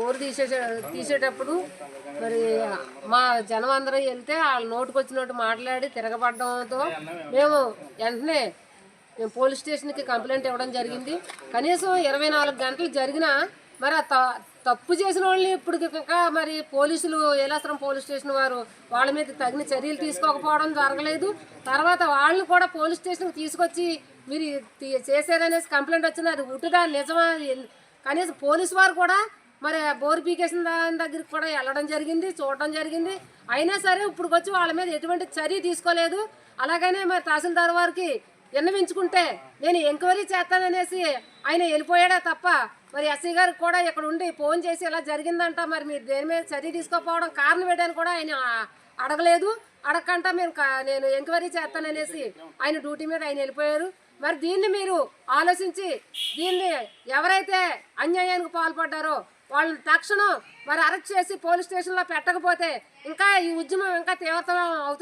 Bore తీసేటప్పుడు మరి మా జనం అందరూ వెళ్తే వాళ్ళ నోటుకు వచ్చినట్టు మాట్లాడి తిరగబడడంతో మేము వెంటనే పోలీస్ స్టేషన్కి కంప్లైంట్ ఇవ్వడం జరిగింది. కనీసం 24 గంటలు జరిగినా మరి తప్పు చేసిన వాళ్ళని ఇప్పుడు ఇంకా మరి పోలీసులు ఏలాసరం పోలీస్ స్టేషన్ వారు వాళ్ళ మీద తగిన చర్యలు తీసుకోకపోవడం జరగలేదు. తర్వాత వాళ్ళని కూడా పోలీస్ స్టేషన్కి తీసుకొచ్చి మీరు చేశారనేసి కంప్లైంట్ వచ్చింది. అది ఉట్టుదా నిజమా? కనీసం పోలీసు వారు కూడా మరి బోర్ పీకేసిన దాని దగ్గరికి కూడా వెళ్ళడం జరిగింది, చూడడం జరిగింది. అయినా సరే ఇప్పుడు వచ్చి వాళ్ళ మీద ఎటువంటి చర్య తీసుకోలేదు. అలాగనే మరి తహసీల్దార్ వారికి విన్నవించుకుంటే నేను ఎంక్వైరీ చేస్తాననేసి ఆయన వెళ్ళిపోయాడా తప్ప మరి ఎస్ఐ గారికి కూడా ఇక్కడ ఉండి ఫోన్ చేసి ఇలా జరిగిందంట, మరి మీరు దేని మీద చర్య తీసుకోకపోవడం కారణం ఏంటని కూడా ఆయన అడగలేదు. అడగకుండా నేను ఎంక్వైరీ చేస్తాననేసి ఆయన డ్యూటీ మీద ఆయన వెళ్ళిపోయారు. మరి దీన్ని మీరు ఆలోచించి దీన్ని ఎవరైతే అన్యాయానికి పాల్పడ్డారో వాళ్ళని తక్షణం మరి అరెస్ట్ చేసి పోలీస్ స్టేషన్లో పెట్టకపోతే ఇంకా ఈ ఉద్యమం ఇంకా తీవ్రతరం అవుతుంది.